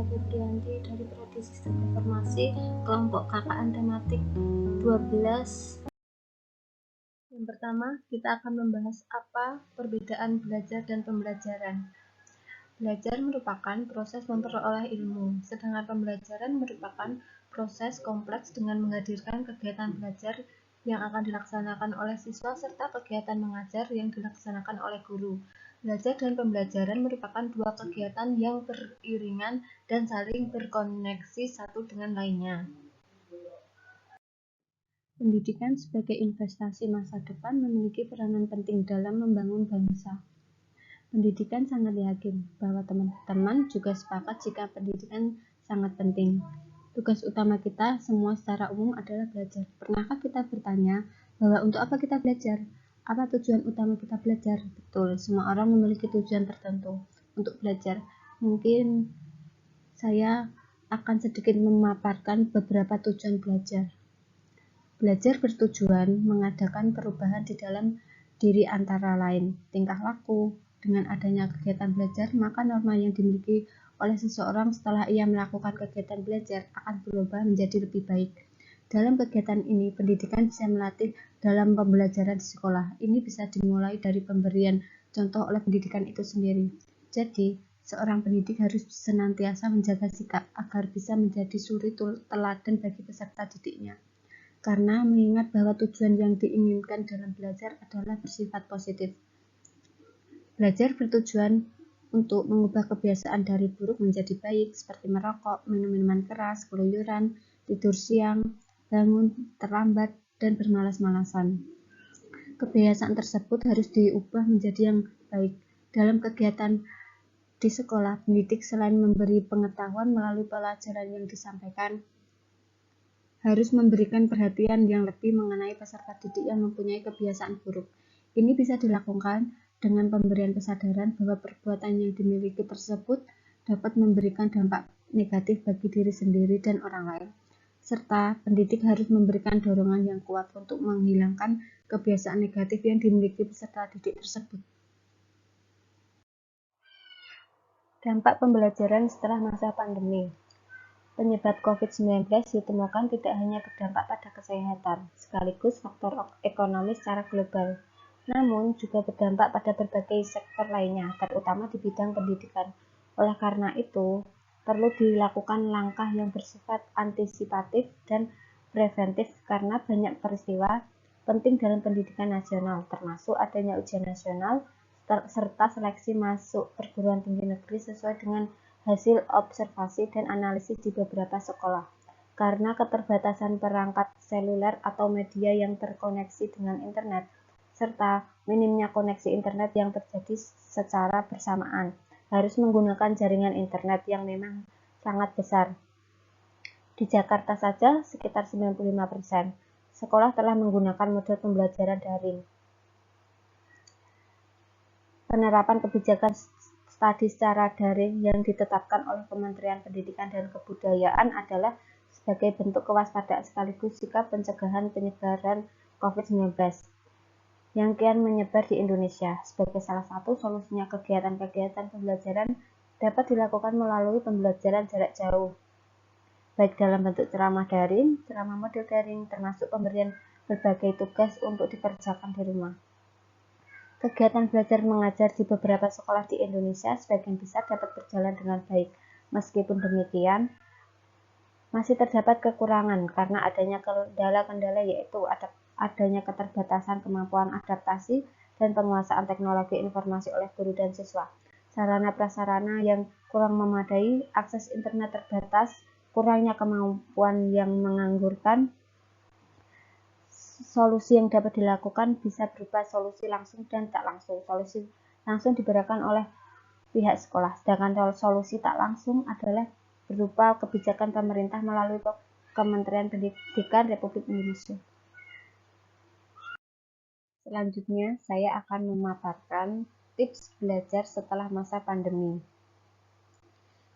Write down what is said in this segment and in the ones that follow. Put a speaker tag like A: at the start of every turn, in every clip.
A: Febrianti dari Prodi Sistem Informasi kelompok KKN tematik 12. Yang pertama, kita akan membahas apa perbedaan belajar dan pembelajaran. Belajar merupakan proses memperoleh ilmu, sedangkan pembelajaran merupakan proses kompleks dengan menghadirkan kegiatan belajar yang akan dilaksanakan oleh siswa serta kegiatan mengajar yang dilaksanakan oleh guru. Belajar dan pembelajaran merupakan dua kegiatan yang beriringan dan saling berkoneksi satu dengan lainnya. Pendidikan sebagai investasi masa depan memiliki peranan penting dalam membangun bangsa. Pendidikan sangat yakin bahwa teman-teman juga sepakat jika pendidikan sangat penting. Tugas utama kita semua secara umum adalah belajar. Pernahkah kita bertanya bahwa untuk apa kita belajar? Apa tujuan utama kita belajar? Betul, semua orang memiliki tujuan tertentu untuk belajar. Mungkin saya akan sedikit memaparkan beberapa tujuan belajar. Belajar bertujuan mengadakan perubahan di dalam diri antara lain tingkah laku. Dengan adanya kegiatan belajar, maka norma yang dimiliki oleh seseorang setelah ia melakukan kegiatan belajar akan berubah menjadi lebih baik. Dalam kegiatan ini, pendidikan bisa melatih dalam pembelajaran di sekolah. Ini bisa dimulai dari pemberian contoh oleh pendidikan itu sendiri. Jadi, seorang pendidik harus senantiasa menjaga sikap agar bisa menjadi suri teladan bagi peserta didiknya. Karena mengingat bahwa tujuan yang diinginkan dalam belajar adalah bersifat positif. Belajar bertujuan untuk mengubah kebiasaan dari buruk menjadi baik, seperti merokok, minum minuman keras, keluyuran, tidur siang, bangun terlambat, dan bermalas-malasan. Kebiasaan tersebut harus diubah menjadi yang baik. Dalam kegiatan di sekolah, pendidik selain memberi pengetahuan melalui pelajaran yang disampaikan, harus memberikan perhatian yang lebih mengenai peserta didik yang mempunyai kebiasaan buruk. Ini bisa dilakukan dengan pemberian kesadaran bahwa perbuatan yang dimiliki tersebut dapat memberikan dampak negatif bagi diri sendiri dan orang lain. Serta pendidik harus memberikan dorongan yang kuat untuk menghilangkan kebiasaan negatif yang dimiliki peserta didik tersebut. Dampak pembelajaran setelah masa pandemi. Penyebab COVID-19 ditemukan tidak hanya berdampak pada kesehatan, sekaligus faktor ekonomi secara global, namun juga berdampak pada berbagai sektor lainnya, terutama di bidang pendidikan. Oleh karena itu, perlu dilakukan langkah yang bersifat antisipatif dan preventif karena banyak peristiwa penting dalam pendidikan nasional, termasuk adanya ujian nasional serta seleksi masuk perguruan tinggi negeri sesuai dengan hasil observasi dan analisis di beberapa sekolah. Karena keterbatasan perangkat seluler atau media yang terkoneksi dengan internet, serta minimnya koneksi internet yang terjadi secara bersamaan, harus menggunakan jaringan internet yang memang sangat besar. Di Jakarta saja sekitar 95% sekolah telah menggunakan model pembelajaran daring. Penerapan kebijakan studi secara daring yang ditetapkan oleh Kementerian Pendidikan dan Kebudayaan adalah sebagai bentuk kewaspadaan sekaligus sikap pencegahan penyebaran COVID-19 yang kian menyebar di Indonesia. Sebagai salah satu solusinya, kegiatan-kegiatan pembelajaran dapat dilakukan melalui pembelajaran jarak jauh, baik dalam bentuk ceramah daring, ceramah model daring, termasuk pemberian berbagai tugas untuk dikerjakan di rumah. Kegiatan belajar mengajar di beberapa sekolah di Indonesia sebagian besar dapat berjalan dengan baik. Meskipun demikian, masih terdapat kekurangan karena adanya kendala-kendala, yaitu adanya keterbatasan kemampuan adaptasi dan penguasaan teknologi informasi oleh guru dan siswa. Sarana prasarana yang kurang memadai, akses internet terbatas, kurangnya kemampuan yang menganggurkan. Solusi yang dapat dilakukan bisa berupa solusi langsung dan tak langsung. Solusi langsung diberikan oleh pihak sekolah, sedangkan solusi tak langsung adalah berupa kebijakan pemerintah melalui Kementerian Pendidikan Republik Indonesia. Selanjutnya, saya akan memaparkan tips belajar setelah masa pandemi.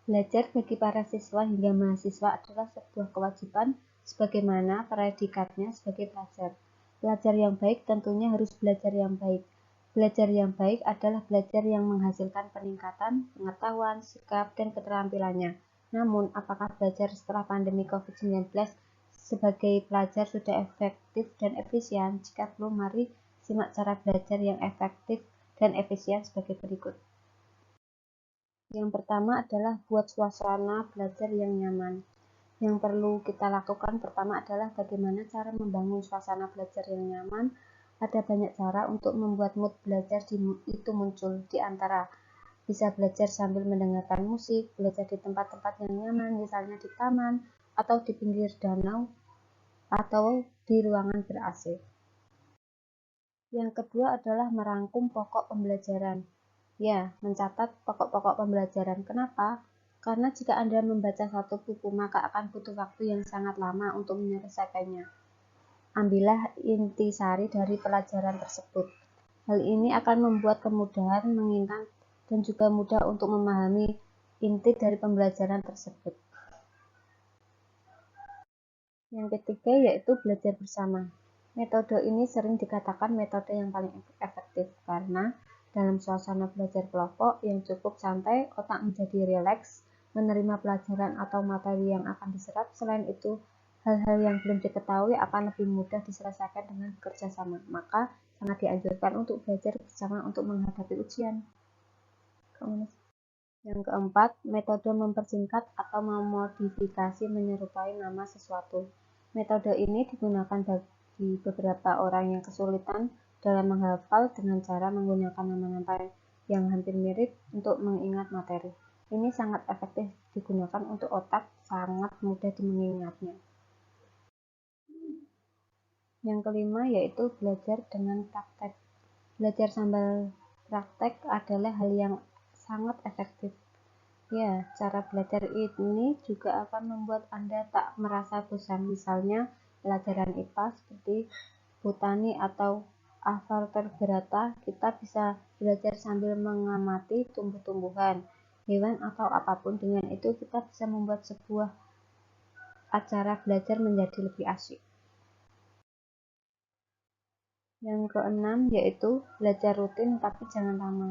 A: Belajar bagi para siswa hingga mahasiswa adalah sebuah kewajiban sebagaimana predikatnya sebagai pelajar. Belajar yang baik tentunya harus belajar yang baik. Belajar yang baik adalah belajar yang menghasilkan peningkatan pengetahuan, sikap, dan keterampilannya. Namun, apakah belajar setelah pandemi COVID-19 sebagai pelajar sudah efektif dan efisien? Jika belum, mari simak cara belajar yang efektif dan efisien sebagai berikut. Yang pertama adalah buat suasana belajar yang nyaman. Yang perlu kita lakukan pertama adalah bagaimana cara membangun suasana belajar yang nyaman. Ada banyak cara untuk membuat mood belajar itu muncul, di antara bisa belajar sambil mendengarkan musik, belajar di tempat-tempat yang nyaman, misalnya di taman, atau di pinggir danau, atau di ruangan ber-AC. Yang kedua adalah merangkum pokok pembelajaran. Ya, mencatat pokok-pokok pembelajaran. Kenapa? Karena jika Anda membaca satu buku, maka akan butuh waktu yang sangat lama untuk menyelesaikannya. Ambillah intisari dari pelajaran tersebut. Hal ini akan membuat kemudahan mengingat dan juga mudah untuk memahami inti dari pembelajaran tersebut. Yang ketiga yaitu belajar bersama. Metode ini sering dikatakan metode yang paling efektif karena dalam suasana belajar kelompok yang cukup santai, otak menjadi rileks, menerima pelajaran atau materi yang akan diserap. Selain itu, hal-hal yang belum diketahui akan lebih mudah diselesaikan dengan bekerja sama. Maka sangat dianjurkan untuk belajar bersama untuk menghadapi ujian. Yang keempat, metode mempersingkat atau memodifikasi menyerupai nama sesuatu. Metode ini digunakan bagi beberapa orang yang kesulitan dalam menghafal dengan cara menggunakan nama-nama yang hampir mirip untuk mengingat materi. Ini sangat efektif digunakan untuk otak, sangat mudah mengingatnya. Yang kelima yaitu belajar dengan praktek. Belajar sambil praktek adalah hal yang sangat efektif. Ya, cara belajar ini juga akan membuat Anda tak merasa bosan. Misalnya, pelajaran IPA seperti botani atau avalterbrata, kita bisa belajar sambil mengamati tumbuh-tumbuhan, hewan, atau apapun. Dengan itu, kita bisa membuat sebuah acara belajar menjadi lebih asyik. Yang keenam yaitu belajar rutin tapi jangan lama.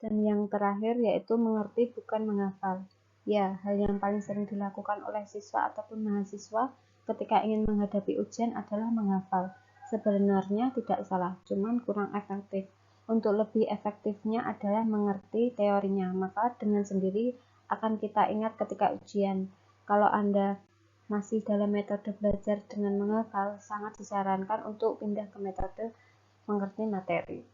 A: Dan yang terakhir yaitu mengerti bukan menghafal. Ya, hal yang paling sering dilakukan oleh siswa ataupun mahasiswa ketika ingin menghadapi ujian adalah menghafal. Sebenarnya tidak salah, cuman kurang efektif. Untuk lebih efektifnya adalah mengerti teorinya, maka dengan sendiri akan kita ingat ketika ujian. Kalau Anda masih dalam metode belajar dengan menghafal, sangat disarankan untuk pindah ke metode mengerti materi.